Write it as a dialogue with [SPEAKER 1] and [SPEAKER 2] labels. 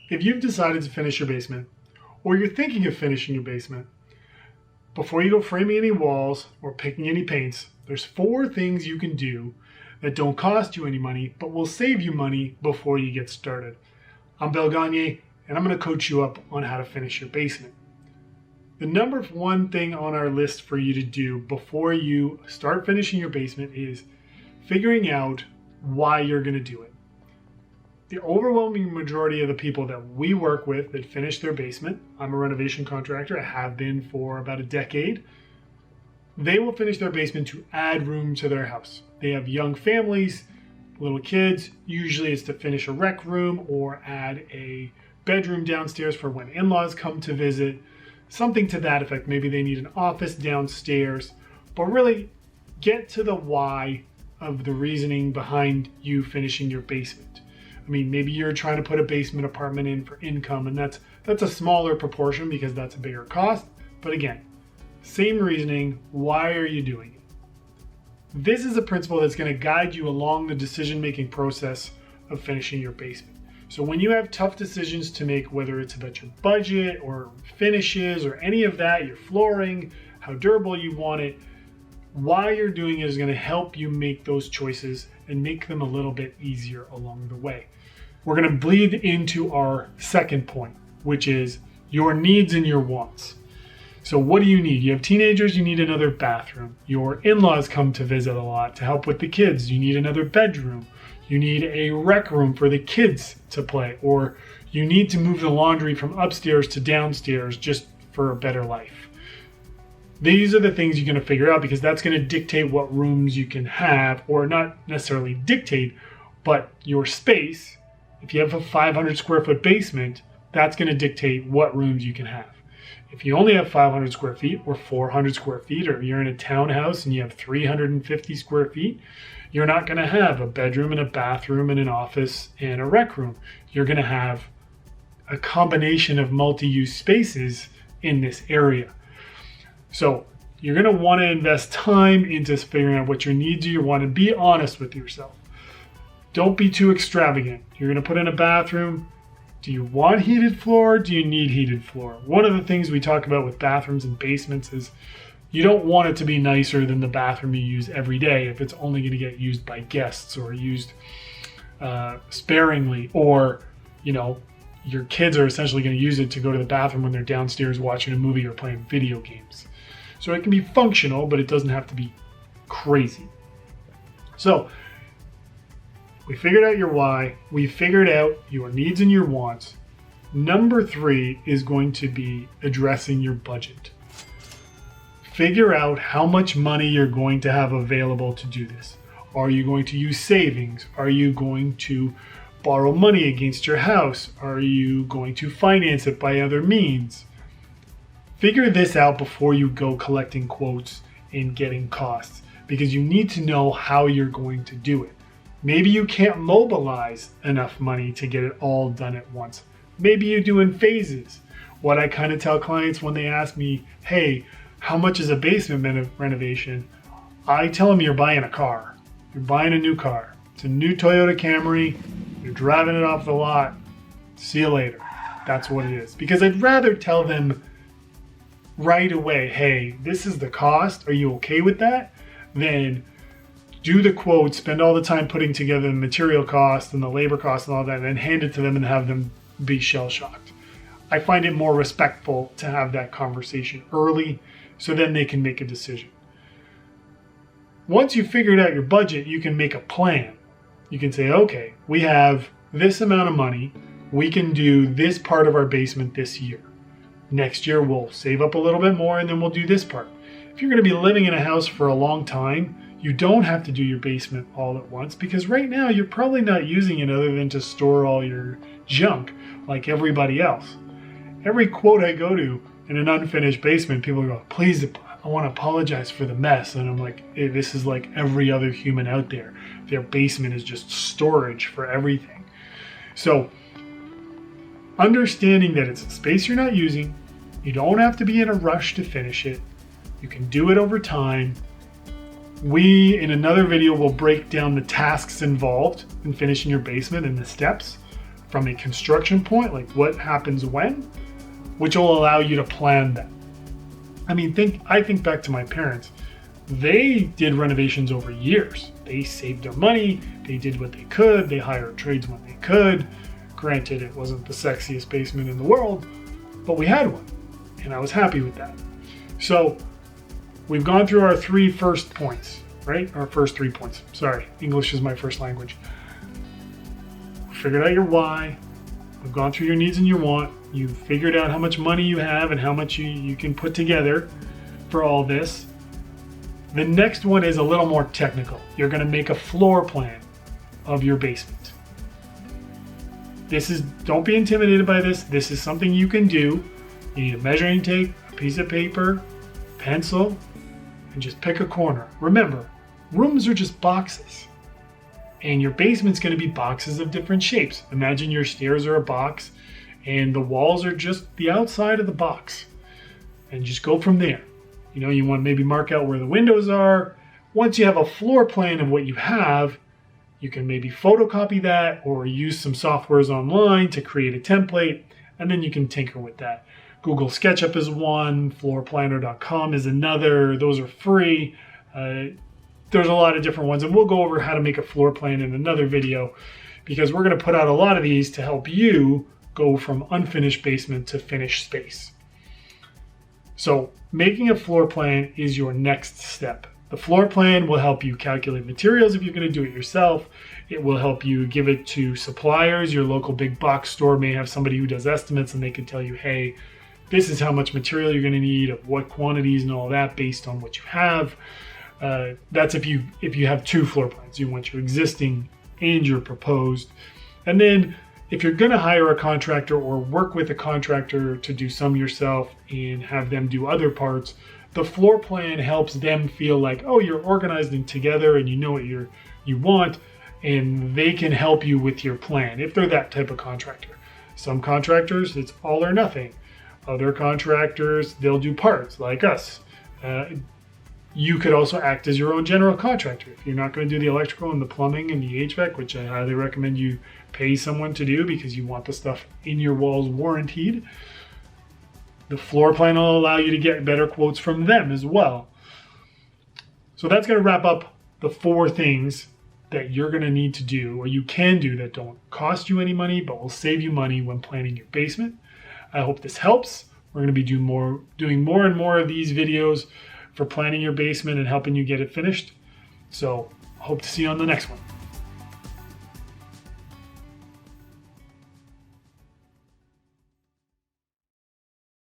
[SPEAKER 1] If you've decided to finish your basement, or you're thinking of finishing your basement, before you go framing any walls or picking any paints, there's 4 things you can do that don't cost you any money, but will save you money before you get started. I'm Bill Gagne, and I'm going to coach you up on how to finish your basement. The number 1 thing on our list for you to do before you start finishing your basement is figuring out why you're going to do it. The overwhelming majority of the people that we work with that finish their basement, I'm a renovation contractor, I have been for about a decade, they will finish their basement to add room to their house. They have young families, little kids, usually it's to finish a rec room or add a bedroom downstairs for when in-laws come to visit, something to that effect. Maybe they need an office downstairs, but really get to the why of the reasoning behind you finishing your basement. I mean, maybe you're trying to put a basement apartment in for income, and that's a smaller proportion because that's a bigger cost. But again, same reasoning, why are you doing it? This is a principle that's going to guide you along the decision-making process of finishing your basement. So when you have tough decisions to make, whether it's about your budget or finishes or any of that, your flooring, how durable you want it, why you're doing it is going to help you make those choices and make them a little bit easier along the way. We're going to bleed into our second point, which is your needs and your wants. So what do you need? You have teenagers, you need another bathroom. Your in-laws come to visit a lot to help with the kids. You need another bedroom. You need a rec room for the kids to play, or you need to move the laundry from upstairs to downstairs just for a better life. These are the things you're going to figure out because that's going to dictate what rooms you can have, or not necessarily dictate, but your space. If you have a 500 square foot basement, that's going to dictate what rooms you can have. If you only have 500 square feet or 400 square feet, or you're in a townhouse and you have 350 square feet, you're not going to have a bedroom and a bathroom and an office and a rec room. You're going to have a combination of multi-use spaces in this area. So you're going to want to invest time into figuring out what your needs are. You want to be honest with yourself. Don't be too extravagant. You're going to put in a bathroom. Do you want heated floor? Do you need heated floor? One of the things we talk about with bathrooms and basements is you don't want it to be nicer than the bathroom you use every day if it's only going to get used by guests or used sparingly, or your kids are essentially going to use it to go to the bathroom when they're downstairs watching a movie or playing video games. So it can be functional, but it doesn't have to be crazy. So we figured out your why. We figured out your needs and your wants. Number 3 is going to be addressing your budget. Figure out how much money you're going to have available to do this. Are you going to use savings? Are you going to borrow money against your house? Are you going to finance it by other means? Figure this out before you go collecting quotes and getting costs, because you need to know how you're going to do it. Maybe you can't mobilize enough money to get it all done at once. Maybe you do in phases. What I kind of tell clients when they ask me, hey, how much is a basement renovation? I tell them you're buying a car. You're buying a new car. It's a new Toyota Camry. You're driving it off the lot. See you later. That's what it is. Because I'd rather tell them right away, hey, this is the cost. Are you okay with that? Than do the quote, spend all the time putting together the material cost and the labor cost and all that, and then hand it to them and have them be shell-shocked. I find it more respectful to have that conversation early so then they can make a decision. Once you've figured out your budget, you can make a plan. You can say, okay, we have this amount of money. We can do this part of our basement this year. Next year, we'll save up a little bit more and then we'll do this part. If you're going to be living in a house for a long time, you don't have to do your basement all at once, because right now you're probably not using it other than to store all your junk like everybody else. Every quote I go to in an unfinished basement, people go, please, I want to apologize for the mess. And I'm like, hey, this is like every other human out there. Their basement is just storage for everything. So understanding that it's a space you're not using, you don't have to be in a rush to finish it. You can do it over time. We, in another video, will break down the tasks involved in finishing your basement and the steps. from a construction point, like what happens when, which will allow you to plan that. I mean, I think back to my parents. They did renovations over years. They saved their money. They did what they could. They hired trades when they could. Granted, it wasn't the sexiest basement in the world, but we had one, and I was happy with that. So we've gone through our first 3 points, right? Our first 3 points. Sorry, English is my first language. We figured out your why. We've gone through your needs and your want. You've figured out how much money you have and how much you can put together for all this. The next one is a little more technical. You're going to make a floor plan of your basement. Don't be intimidated by this. This is something you can do. You need a measuring tape, a piece of paper, pencil, and just pick a corner. Remember, rooms are just boxes. And your basement's going to be boxes of different shapes. Imagine your stairs are a box and the walls are just the outside of the box. And just go from there. You know, you want to maybe mark out where the windows are. Once you have a floor plan of what you have, you can maybe photocopy that or use some softwares online to create a template, and then you can tinker with that. Google SketchUp is one, floorplanner.com is another. Those are free. There's a lot of different ones, and we'll go over how to make a floor plan in another video because we're going to put out a lot of these to help you go from unfinished basement to finished space. So making a floor plan is your next step. The floor plan will help you calculate materials if you're going to do it yourself. It will help you give it to suppliers. Your local big box store may have somebody who does estimates and they can tell you, hey, this is how much material you're going to need, of what quantities and all that based on what you have. That's if you have 2 floor plans. You want your existing and your proposed. And then if you're going to hire a contractor or work with a contractor to do some yourself and have them do other parts, the floor plan helps them feel like, oh, you're organized and together and you know what you want, and they can help you with your plan if they're that type of contractor. Some contractors, it's all or nothing. Other contractors, they'll do parts like us. You could also act as your own general contractor. If you're not going to do the electrical and the plumbing and the HVAC, which I highly recommend you pay someone to do because you want the stuff in your walls warranted, the floor plan will allow you to get better quotes from them as well. So that's going to wrap up the 4 things that you're going to need to do, or you can do, that don't cost you any money but will save you money when planning your basement. I hope this helps. We're going to be doing more and more of these videos for planning your basement and helping you get it finished. So hope to see you on the next one.